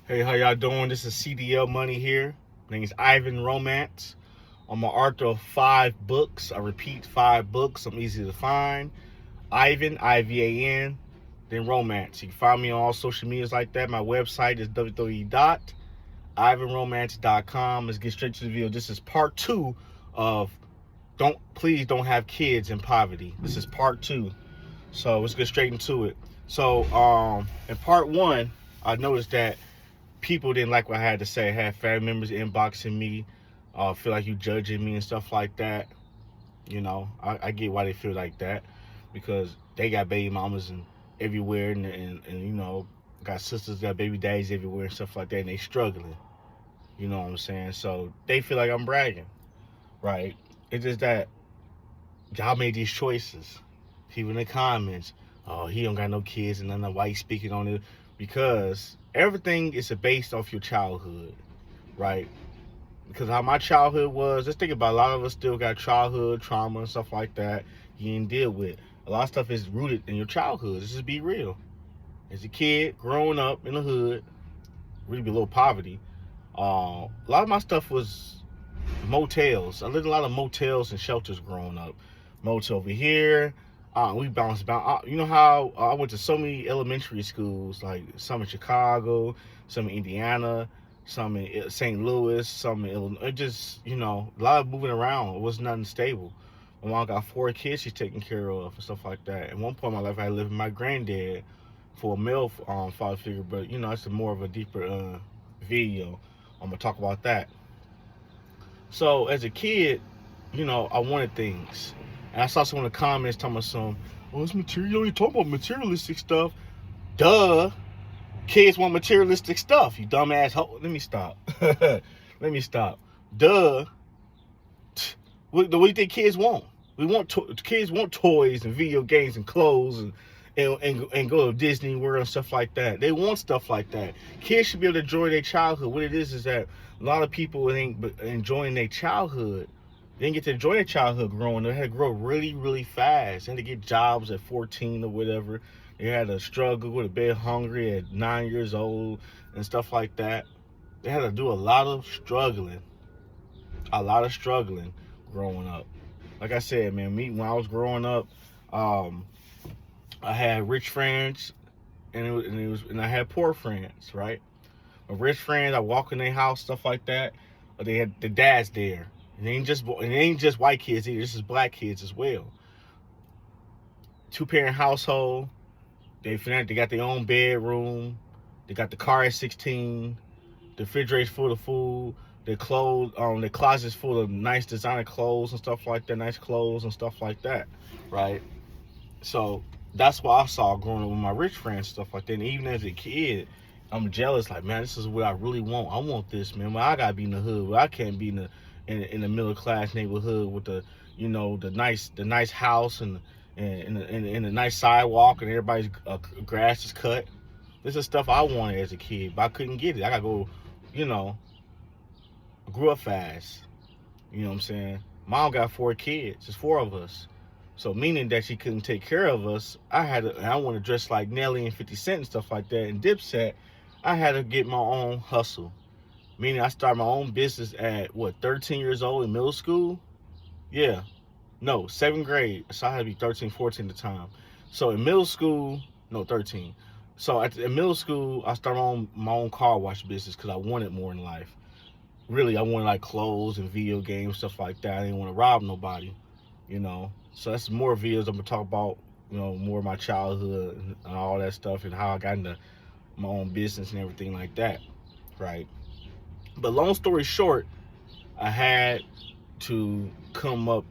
Hey, how y'all doing? This is CDL Money here. My name is Ivan Romance. I'm an author of 5 books. I repeat, 5 books. I'm easy to find. Ivan, Ivan, then Romance. You can find me on all social medias like that. My website is www.ivanromance.com. Let's get straight to the video. This is part 2 of Please Don't Have Kids in Poverty. This is part 2. So let's get straight into it. So in part 1, I noticed that people didn't like what I had to say. I had family members inboxing me, feel like you judging me and stuff like that. You know, I get why they feel like that, because they got baby mamas and everywhere, and you know, got sisters, got baby daddies everywhere and stuff like that, and they struggling. You know what I'm saying? So they feel like I'm bragging, right? It's just that y'all made these choices. People in the comments, oh, he don't got no kids, and then why he speaking on it, because everything is based off your childhood, right? Because how my childhood was, let's think about it, a lot of us still got childhood trauma and stuff like that you didn't deal with. A lot of stuff is rooted in your childhood. Let's just be real. As a kid, growing up in the hood, really below poverty, a lot of my stuff was motels. I lived in a lot of motels and shelters growing up. Motel over here. We bounced about. You know how I went to so many elementary schools, like some in Chicago, some in Indiana, some in St. Louis, some in Illinois. It just, you know, a lot of moving around. It was nothing stable. My mom got 4 kids she's taking care of and stuff like that. At one point in my life, I lived with my granddad for a male father figure, but you know, it's more of a deeper video. I'm gonna talk about that. So as a kid, you know, I wanted things. And I saw some in the comments talking about oh, it's material. You talking about materialistic stuff. Duh. Kids want materialistic stuff, you dumbass hoe. Let me stop. Let me stop. Duh. What do you think kids want? Kids want toys and video games and clothes and go to Disney World and stuff like that. They want stuff like that. Kids should be able to enjoy their childhood. What it is that a lot of people ain't enjoying their childhood. They didn't get to enjoy their childhood growing. They had to grow really, really fast. They had to get jobs at 14 or whatever. They had to struggle with a bit hungry at 9 years old and stuff like that. They had to do a lot of struggling growing up. Like I said, man, when I was growing up, I had rich friends and I had poor friends, right? My rich friends, I walk in their house, stuff like that. But they had the dads there. And it ain't just white kids either. This is black kids as well. 2-parent household. They got their own bedroom. They got the car at 16. The refrigerator's full of food. Their clothes, their closets full of nice designer clothes and stuff like that. Nice clothes and stuff like that, right? So that's what I saw growing up with my rich friends, stuff like that. And even as a kid, I'm jealous. Like, man, this is what I really want. I want this, man. Well, I gotta be in the hood. Well, I can't be in the middle class neighborhood with the, you know, the nice house and the nice sidewalk and everybody's grass is cut. This is stuff I wanted as a kid, but I couldn't get it. I gotta go, you know. I grew up fast. You know what I'm saying? Mom got 4 kids. There's 4 of us. So meaning that she couldn't take care of us, I want to dress like Nelly and 50 Cent and stuff like that and Dipset. I had to get my own hustle. Meaning I started my own business at 13 years old in middle school? Yeah. No, 7th grade. So I had to be 13, 14 at the time. So in middle school, no, 13. So in middle school, I started my own car wash business because I wanted more in life. Really, I wanted like clothes and video games, stuff like that. I didn't want to rob nobody, you know. So that's more videos I'm gonna talk about, you know, more of my childhood and all that stuff and how I got into my own business and everything like that, right? But long story short, I had to come up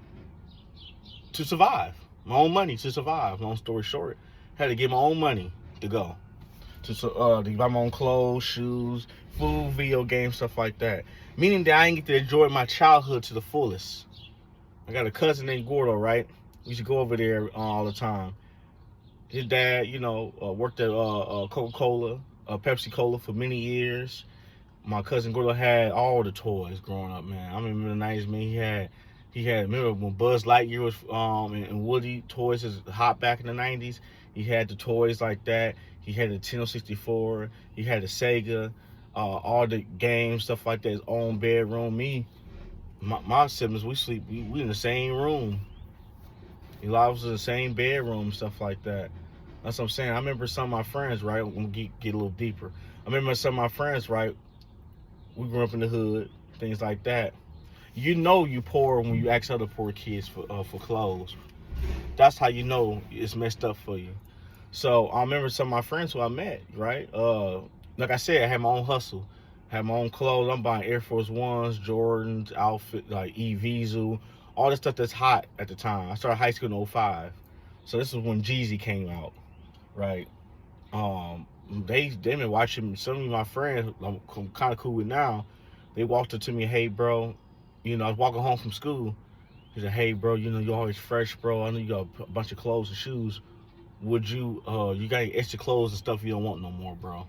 to survive, my own money to survive. Long story short, had to get my own money to go to buy my own clothes, shoes, food, video games, stuff like that. Meaning that I didn't get to enjoy my childhood to the fullest. I got a cousin named Gordo, right? We used to go over there all the time. His dad, you know, worked at Coca-Cola, Pepsi Cola for many years. My cousin Gordo had all the toys growing up, man. I remember the 90s, man. Remember when Buzz Lightyear was and Woody toys was hot back in the 90s? He had the toys like that. He had the Nintendo 64. He had the Sega. all the games, stuff like that, his own bedroom. My siblings, we sleep, we in the same room. He lives in the same bedroom, stuff like that. That's what I'm saying. I remember some of my friends, right? I'm gonna get a little deeper. I remember some of my friends, right? We grew up in the hood, things like that. You know you poor when you ask other poor kids for clothes. That's how you know it's messed up for you. So I remember some of my friends who I met, right? Like I said, I had my own hustle, had my own clothes. I'm buying Air Force Ones, Jordans, outfit like Evisu, all the stuff that's hot at the time. I started high school in '05, so this is when Jeezy came out, right? They been watching. Some of my friends I'm kind of cool with now. They walked up to me, hey bro, I was walking home from school. He said, hey bro, you're always fresh, bro. I know you got a bunch of clothes and shoes. Would you got any extra clothes and stuff you don't want no more, bro?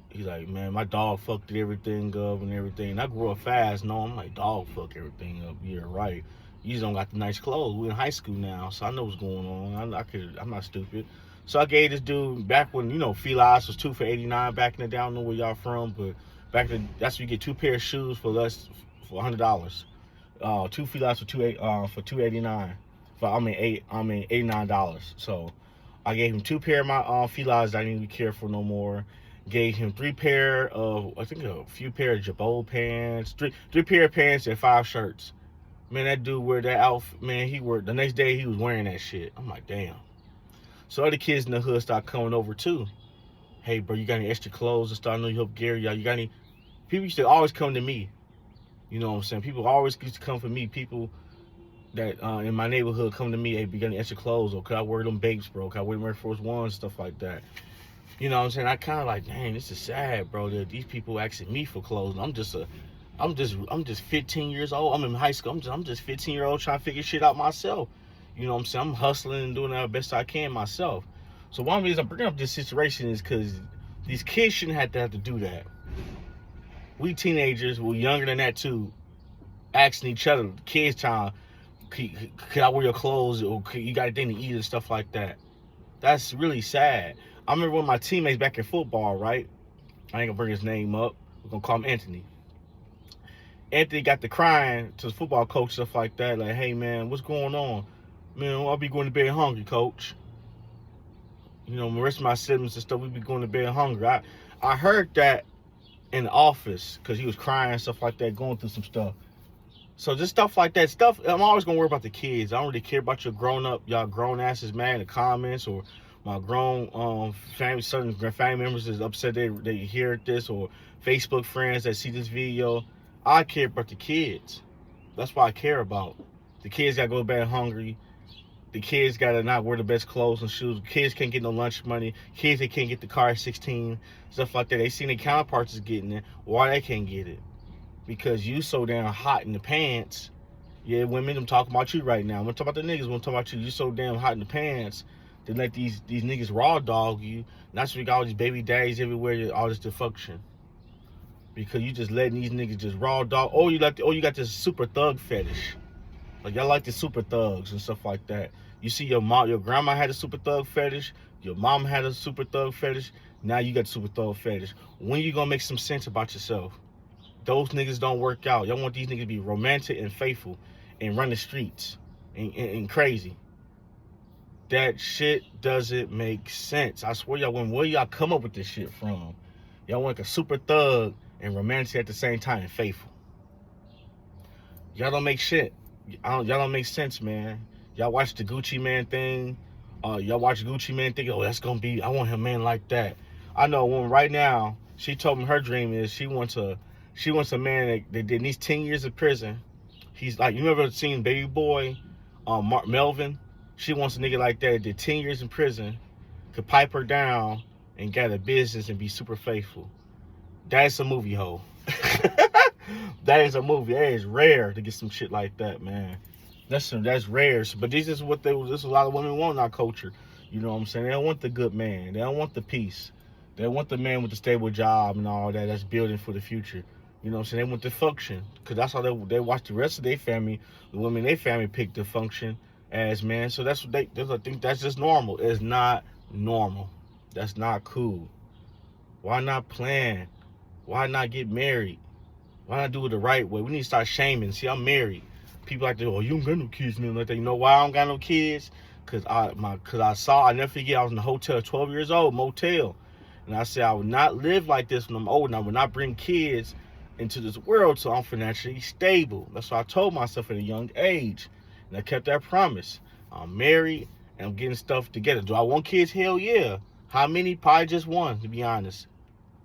He's like, man, my dog fucked everything up and everything. And I grew up fast. No, I'm like, dog fuck everything up. Yeah, right. You just don't got the nice clothes. We're in high school now, so I know what's going on. I'm not stupid. So I gave this dude, back when, Feli's was 2 for $89 back in the day. I don't know where y'all from, but back then, that's where you get 2 pair of shoes for $100. 2 Feli's for $289. $89. So I gave him 2 pair of my Feli's that I didn't even care for no more. Gave him 3 pair of, I think a few pair of Jabot pants, three pair of pants and 5 shirts. Man, that dude wear that outfit, man, the next day he was wearing that shit. I'm like, damn. So other kids in the hood start coming over too. Hey bro, you got any extra clothes and stuff? I know you help Gary, y'all. You got any? People used to always come to me. You know what I'm saying? People always used to come for me. People that in my neighborhood come to me, hey, you got any extra clothes? Or could I wear them Bapes, bro? Could I wear them Air Force Ones, stuff like that? You know what I'm saying? I kind of like, dang, this is sad, bro. That these people asking me for clothes. And I'm just 15 years old. I'm in high school. I'm just 15-year-old trying to figure shit out myself. You know what I'm saying? I'm hustling and doing the best I can myself. So one reason I'm bringing up this situation is because these kids shouldn't have to do that. We teenagers, we're younger than that too, asking each other, kids trying, could I wear your clothes, or you got anything to eat and stuff like that. That's really sad. I remember when my teammates back in football, right? I ain't gonna bring his name up. We're gonna call him Anthony. Anthony got to crying to the football coach, stuff like that. Like, hey man, what's going on? Man, I'll be going to bed hungry, coach. The rest of my siblings and stuff, we be going to bed hungry. I heard that in the office because he was crying, stuff like that, going through some stuff. So just stuff like that. I'm always gonna worry about the kids. I don't really care about y'all grown asses mad in the comments, or my grown certain family members is upset they hear this, or Facebook friends that see this video. I care about the kids. That's what I care about. The kids gotta go to bed hungry. The kids gotta not wear the best clothes and shoes. Kids can't get no lunch money. Kids, they can't get the car at 16, stuff like that. They seen their counterparts is getting it. Why they can't get it? Because you so damn hot in the pants. Yeah, women, I'm talking about you right now. I'm gonna talk about the niggas. I'm talking about you. You so damn hot in the pants to let these niggas raw dog you. And that's why we got all these baby daddies everywhere, all this dysfunction. Because you just letting these niggas just raw dog. Oh, you got this super thug fetish. Like, y'all like the super thugs and stuff like that. You see your grandma had a super thug fetish. Your mom had a super thug fetish. Now you got a super thug fetish. When you gonna make some sense about yourself? Those niggas don't work out. Y'all want these niggas to be romantic and faithful and run the streets and crazy. That shit doesn't make sense. I swear y'all, where y'all come up with this shit from? Y'all want like a super thug and romantic at the same time and faithful. Y'all don't make shit. Y'all don't make sense, man. Y'all watch the Gucci Mane thing. Y'all watch Gucci Mane think, oh, that's gonna be, I want a man like that. I know a woman right now, she told me her dream is she wants a man that did these 10 years of prison. He's like, you ever seen Baby Boy, Melvin? She wants a nigga like that did 10 years in prison, could pipe her down and got a business and be super faithful. That's a movie hoe. That is a movie. That is rare to get some shit like that, man. That's rare. But this is a lot of women want in our culture. You know what I'm saying? They don't want the good man. They don't want the peace. They don't want the man with the stable job and all that. That's building for the future. You know what I'm saying? They want the function. Because that's how they watch the rest of their family. The women in their family pick the function as man. So that's what they think that's just normal. It's not normal. That's not cool. Why not plan? Why not get married? Why not do it the right way? We need to start shaming. See, I'm married. People like, oh, you don't got no kids, man. Like that. You know why I don't got no kids? Cause I never forget, I was in the hotel, 12 years old, motel. And I said I would not live like this when I'm old, and I would not bring kids into this world till I'm financially stable. That's what I told myself at a young age. And I kept that promise. I'm married and I'm getting stuff together. Do I want kids? Hell yeah. How many? Probably just one, to be honest.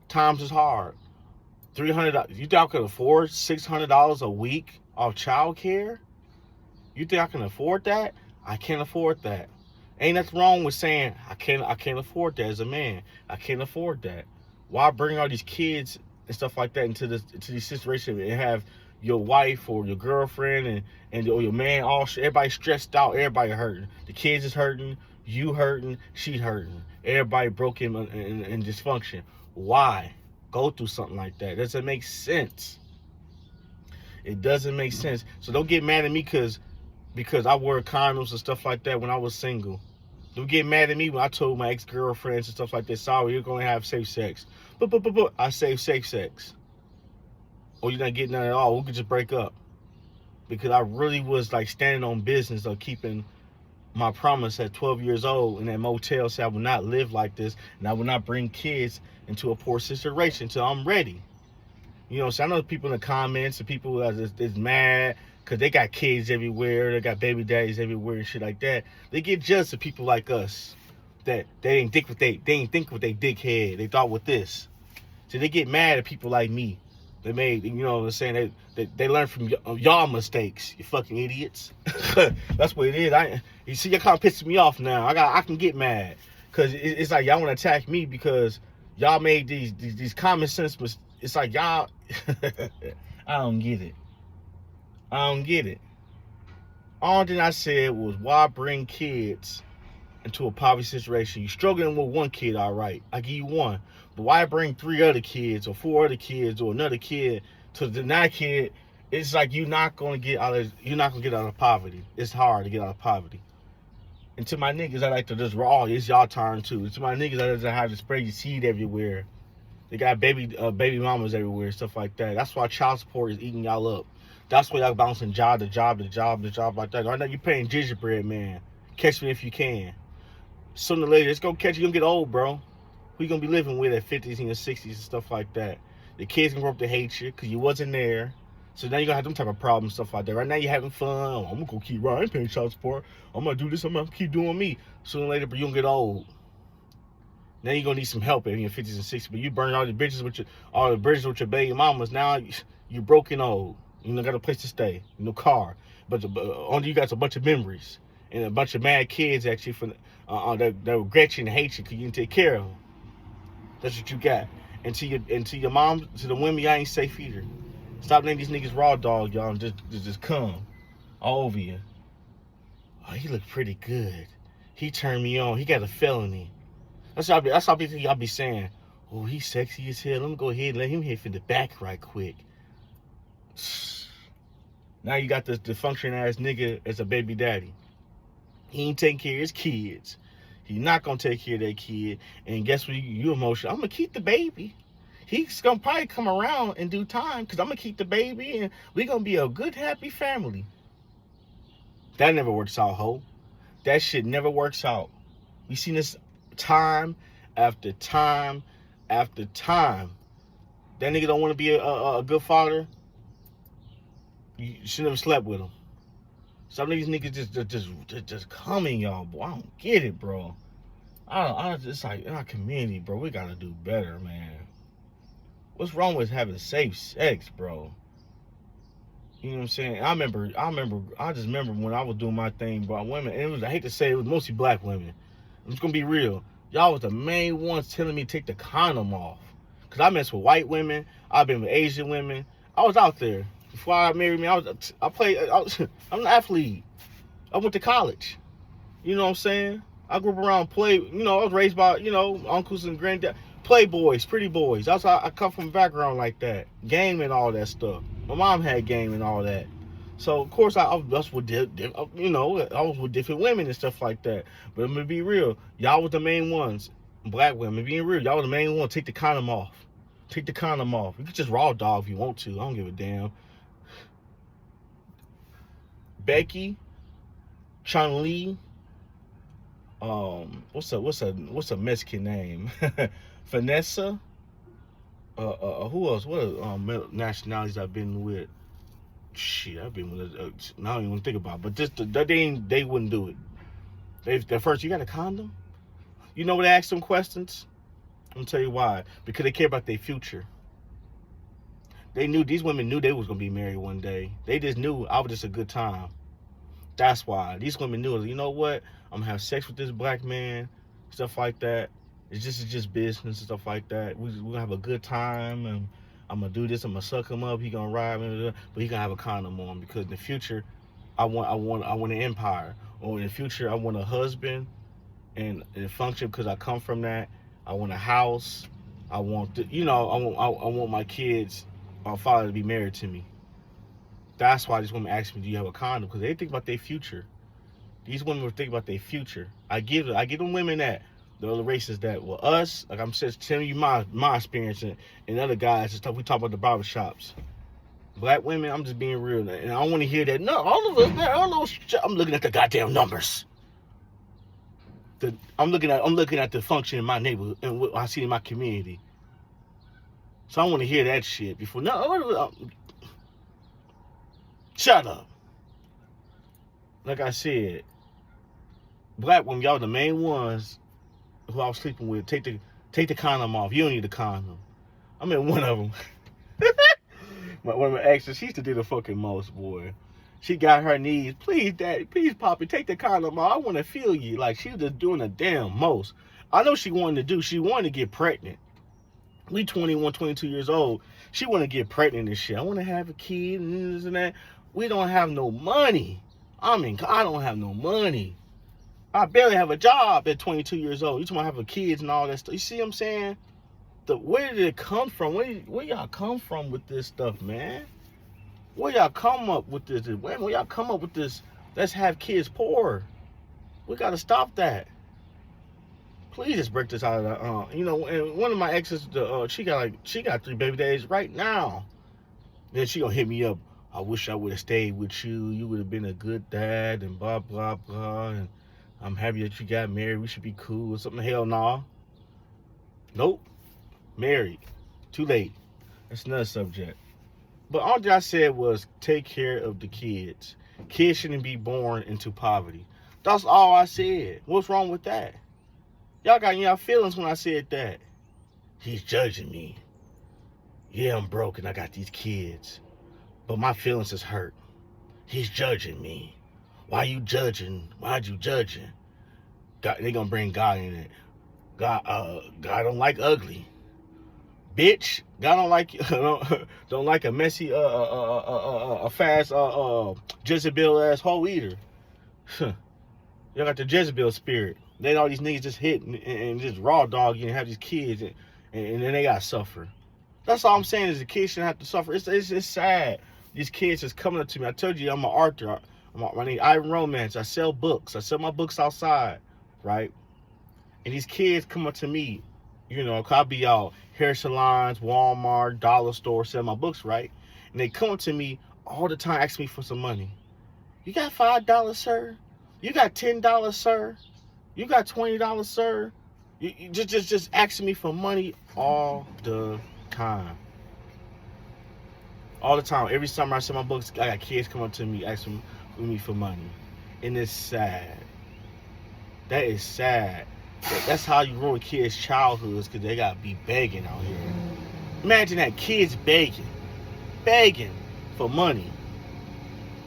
Times is hard. $300. You think I could afford $600 a week of child care? You think I can afford that? I can't afford that. Ain't nothing wrong with saying I can't afford that as a man. I can't afford that. Why bring all these kids and stuff like that into these situations and have your wife or your girlfriend or your man everybody stressed out, everybody hurting. The kids is hurting, you hurting, she hurting. Everybody broken and dysfunction. Why go through something like that? Doesn't make sense. It doesn't make sense. So don't get mad at me because I wore condoms and stuff like that when I was single. Don't get mad at me when I told my ex-girlfriends and stuff like that, sorry, you're going to have safe sex. But I say safe sex. Or you're not getting none at all. We could just break up. Because I really was like standing on business of keeping my promise at 12 years old in that motel. Said I would not live like this. And I would not bring kids into a poor situation until I'm ready. You know, so I know people in the comments and people is mad because they got kids everywhere, they got baby daddies everywhere and shit like that. They get jealous of people like us that they ain't think with they think with they dickhead. They thought with this. So they get mad at people like me. They made, you know what I'm saying, they learn from y'all mistakes, you fucking idiots. That's what it is. You see, you're kind of pissing me off now. I can get mad because it's like y'all want to attack me because y'all made these common sense mistakes. It's like y'all, I don't get it. I don't get it. All that I said was, why bring kids into a poverty situation? You struggling with one kid, all right. I give you one. But why bring 3 other kids or 4 other kids or another kid to deny kid? It's like you're not gonna get out of poverty. It's hard to get out of poverty. And to my niggas, I like to just raw. It's y'all turn too. To my niggas, I just have to spray your seed everywhere. They got baby mamas everywhere, stuff like that. That's why child support is eating y'all up. That's why y'all bouncing job to job like that. Right now you're paying gingerbread man. Catch me if you can. Sooner or later, it's gonna catch you. You're gonna get old, bro. Who you gonna be living with at 50s and 60s and stuff like that? The kids gonna grow up to hate you because you wasn't there. So now you're gonna have them type of problems, stuff like that. Right now you're having fun. Oh, I'm gonna keep riding, paying child support. I'm gonna do this, I'm gonna keep doing me. Sooner or later, but you're gonna get old. Now you're gonna need some help in your 50s and 60s. But you burn all the bridges with your baby mamas. Now you're broken old. You don't got a place to stay, no car. But only you got a bunch of memories and a bunch of mad kids actually that regret you and hate you because you didn't take care of them. That's what you got. And to your mom, to the women, y'all ain't safe either. Stop letting these niggas raw dog y'all and just come all over you. Oh, he look pretty good. He turned me on. He got a felony. That's how y'all be saying. Oh, he's sexy as hell. Let me go ahead and let him hit for the back right quick. Now you got the function ass nigga as a baby daddy. He ain't taking care of his kids. He's not gonna take care of that kid. And guess what? You emotional. I'm gonna keep the baby. He's gonna probably come around in due time because I'm gonna keep the baby and we're gonna be a good, happy family. That never works out, ho. That shit never works out. We seen this time after time after time. That nigga don't want to be a good father. You should never slept with him. Some of these niggas just coming, y'all. Boy, I don't get it, bro. I just like in our community, bro. We gotta do better, man. What's wrong with having safe sex, bro? You know what I'm saying? I just remember when I was doing my thing about women, and I hate to say it was mostly black women. I'm just gonna be real. Y'all was the main ones telling me to take the condom off. Cause I mess with white women. I've been with Asian women. I was out there. Before I married me, I'm an athlete. I went to college. You know what I'm saying? I grew up around I was raised by, uncles and granddad. Playboys, pretty boys. That's how I come from a background like that. Game and all that stuff. My mom had game and all that. So, of course, I was with different women and stuff like that. But I'm going to be real. Y'all was the main ones. Black women, being real. Y'all was the main ones. Take the condom off. Take the condom off. You can just raw dog if you want to. I don't give a damn. Becky, Chun-Li, what's a Mexican name? Vanessa. Who else? What nationalities I've been with? Shit, I've been with. I don't even think about it. But just they wouldn't do it. At first, you got a condom? You know what? They ask them questions. I'm gonna tell you why. Because they care about their future. These women knew they was gonna be married one day. They just knew I was just a good time. That's why these women knew. You know what? I'm gonna have sex with this black man, stuff like that. It's just business and stuff like that. We're gonna have a good time, and I'm gonna do this. I'm gonna suck him up. He gonna ride me, but he gonna have a condom on, because in the future, I want an empire. Or in the future, I want a husband, and function, because I come from that. I want a house. I want I want my kids, my father, to be married to me. That's why these women ask me, do you have a condom? Because they think about their future. These women would think about their future. I give them women that, the other races that, well, us, like I'm just telling you my experience, and other guys and stuff, we talk about the barbershops. Black women, I'm just being real. And I don't want to hear that. No, all of us, I'm looking at the goddamn numbers. I'm looking at the function in my neighborhood and what I see in my community. So I want to hear that shit before. No, shut up. Like I said, black women, y'all the main ones who I was sleeping with. Take the condom off. You don't need the condom. I mean, one of them. One of my exes, she used to do the fucking most, boy. She got her knees. Please, daddy, please, Poppy, take the condom off. I want to feel you. Like, she was just doing the damn most. I know she wanted to get pregnant. We 21, 22 years old. She want to get pregnant and shit. I want to have a kid and this and that. We don't have no money. I mean, I don't have no money. I barely have a job at 22 years old. You talking about having kids and all that stuff. You see what I'm saying? Where did it come from? Where y'all come from with this stuff, man? Where y'all come up with this? Where y'all come up with this? Let's have kids poor. We got to stop that. Please just break this out of the, and one of my exes, she got 3 baby daddies right now. Then she gonna hit me up. I wish I would have stayed with you. You would have been a good dad and blah, blah, blah. And I'm happy that you got married. We should be cool or something. Hell nah. Nope. Married. Too late. That's another subject. But all that I said was take care of the kids. Kids shouldn't be born into poverty. That's all I said. What's wrong with that? Y'all got y'all feelings when I said that. He's judging me. Yeah, I'm broke and I got these kids. But my feelings is hurt. He's judging me. Why you judging? Why'd you judging? God, they gonna bring God in it. God don't like ugly. Bitch, God don't like a messy, a fast, Jezebel ass hoe eater. Y'all got the Jezebel spirit. Then all these niggas just hit and just raw dog you and have these kids and then they gotta suffer. That's all I'm saying is the kids shouldn't have to suffer. It's sad. These kids just coming up to me. I told you I'm an author. My name Ivan Romance. I sell books. I sell my books outside, right? And these kids come up to me, cause I be out hair salons, Walmart, dollar store, sell my books, right? And they come up to me all the time, asking me for some money. You got $5, sir? You got $10, sir? You got $20, sir? You just asking me for money all the time. All the time. Every summer I sell my books, I got kids come up to me asking me for money. And it's sad. That is sad. That's how you ruin kids' childhoods, because they got to be begging out here. Imagine that, kids begging for money.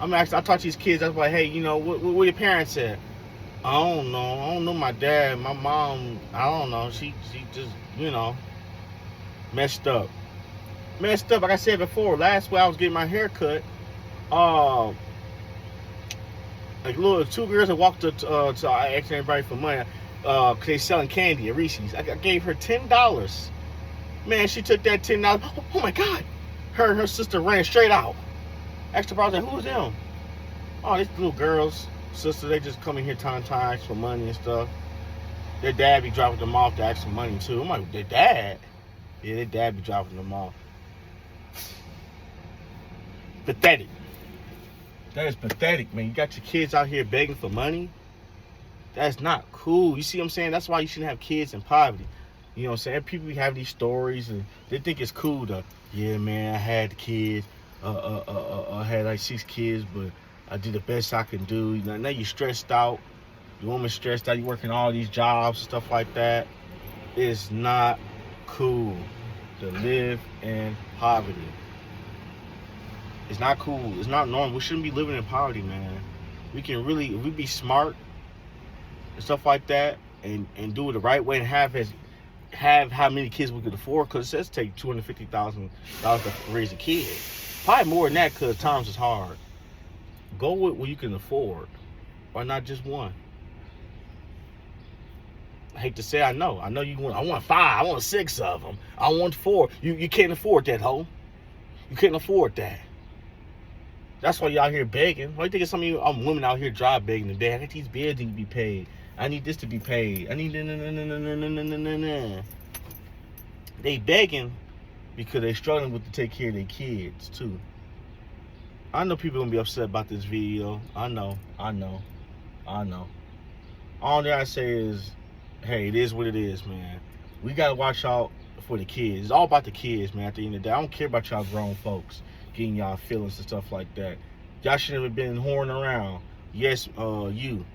I talk to these kids, I was like, hey, what your parents at? I don't know my dad, my mom, I don't know, she just, messed up. Like I said before, last week I was getting my hair cut, like two girls that walked up to I asked everybody for money, cause they selling candy at Reese's. I gave her $10. Man, she took that $10. Oh my God. Her and her sister ran straight out. Asked the brother, who's them? Oh, these little girls, sister, they just come in here time for money and stuff. Their dad be dropping them off to ask for money too. I'm like, their dad? Yeah, their dad be dropping them off. Pathetic. That is pathetic, man. You got your kids out here begging for money. That's not cool. You see what I'm saying? That's why you shouldn't have kids in poverty. You know what I'm saying? People have these stories and they think it's cool to, yeah, man, I had the kids. I had like 6 kids, but I did the best I can do. You know, now you're stressed out. Your woman's stressed out. You're working all these jobs, stuff like that. It's not cool to live in poverty. It's not cool. It's not normal. We shouldn't be living in poverty, man. We can really, if we be smart and stuff like that, and do it the right way, and have how many kids we could afford, because it says take $250,000 to raise a kid. Probably more than that, because times is hard. Go with what you can afford. Why not just one? I hate to say, I know you want. I want 5. I want 6 of them. I want 4. You can't afford that, ho. You can't afford that. That's why y'all here begging. Why you think some of you women out here job begging today? I got these bills need to be paid. I need this to be paid. I need no. They begging because they struggling with to take care of their kids too. I know people gonna be upset about this video. I know. All that I say is, hey, it is what it is, man. We gotta watch out for the kids. It's all about the kids, man. At the end of the day, I don't care about y'all grown folks getting y'all feelings and stuff like that. Y'all shouldn't have been whoring around. Yes, you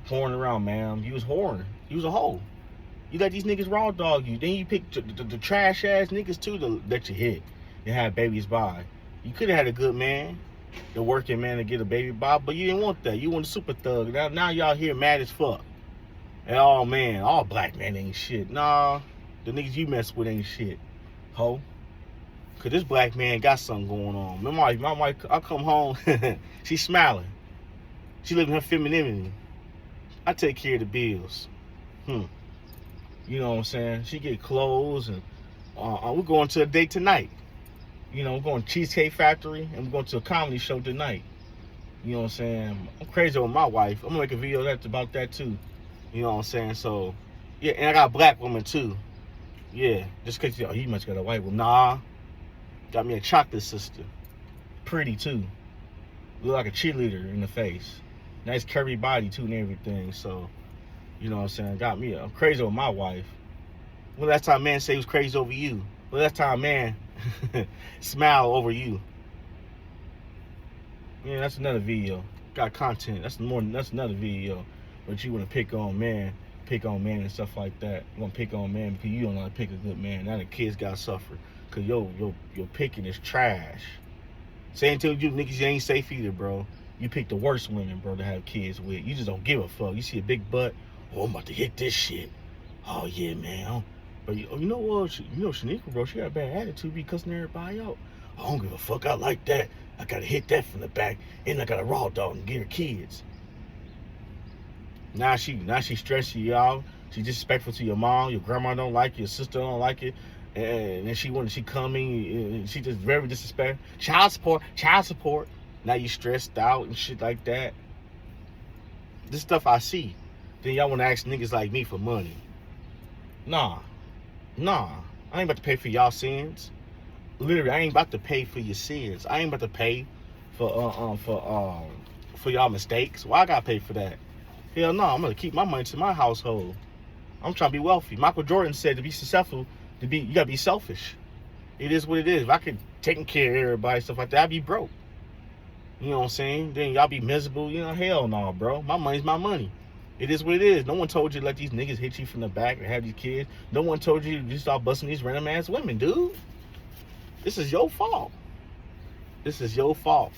whoring around, man. You was whoring. You was a hoe. You let these niggas raw dog you. Then you pick the trash ass niggas too to let you hit and have babies by. You could have had a good man, the working man, to get a baby by, but you didn't want that. You want a super thug. Now y'all here mad as fuck. And oh man, all black men ain't shit. Nah, the niggas you mess with ain't shit, ho. Cause this black man got something going on. My wife, I come home, she's smiling. She living her femininity. I take care of the bills. You know what I'm saying? She get clothes, and we're going to a date tonight. You know, we're going to Cheesecake Factory, and we're going to a comedy show tonight. You know what I'm saying? I'm crazy with my wife. I'm gonna make a video that's about that too. You know what I'm saying? So, yeah, and I got a black woman too. Yeah, just cause you must got a white woman. Nah. Got me a chocolate sister. Pretty too. Look like a cheerleader in the face. Nice curvy body too and everything. So, you know what I'm saying? Got me. I'm crazy with my wife. When last time a man say he was crazy over you? When last time a man smile over you? Yeah, that's another video. Got content. That's another video. But you want to pick on man and stuff like that. You want to pick on man because you don't know how to pick a good man. Now the kids got to suffer. Cause your picking is trash. Saying to you niggas you ain't safe either, bro. You pick the worst women, bro, to have kids with. You just don't give a fuck. You see a big butt, oh, I'm about to hit this shit. Oh yeah, man. But you know what? Shanika, bro, she got a bad attitude, be cussing everybody out. I don't give a fuck. I like that. I gotta hit that from the back, and I got a raw dog and get her kids. Now she stressing you out. She disrespectful to your mom. Your grandma don't like it. Your sister don't like it. And then she coming, and she just very disrespectful. Child support. Now you stressed out and shit like that. This stuff I see. Then y'all want to ask niggas like me for money. Nah. I ain't about to pay for y'all sins. Literally, I ain't about to pay for your sins. I ain't about to pay for y'all mistakes. Why I gotta pay for that? Hell no, I'm gonna keep my money to my household. I'm trying to be wealthy. Michael Jordan said to be successful, you gotta be selfish. It is what it is. If I could take care of everybody, stuff like that, I'd be broke. You know what I'm saying? Then y'all be miserable. You know, hell no, bro. My money's my money. It is what it is. No one told you to let these niggas hit you from the back or have these kids. No one told you to start busting these random ass women, dude. This is your fault. This is your fault.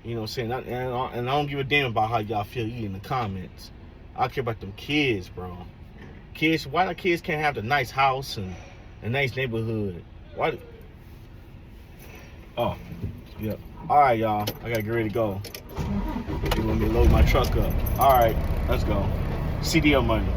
You know what I'm saying? And I don't give a damn about how y'all feel in the comments. I care about them kids, bro. Kids, why the kids can't have the nice house and a nice neighborhood? Why? Oh, yeah. All right, y'all. I gotta get ready to go. You want me to load my truck up? All right, let's go. CDL money.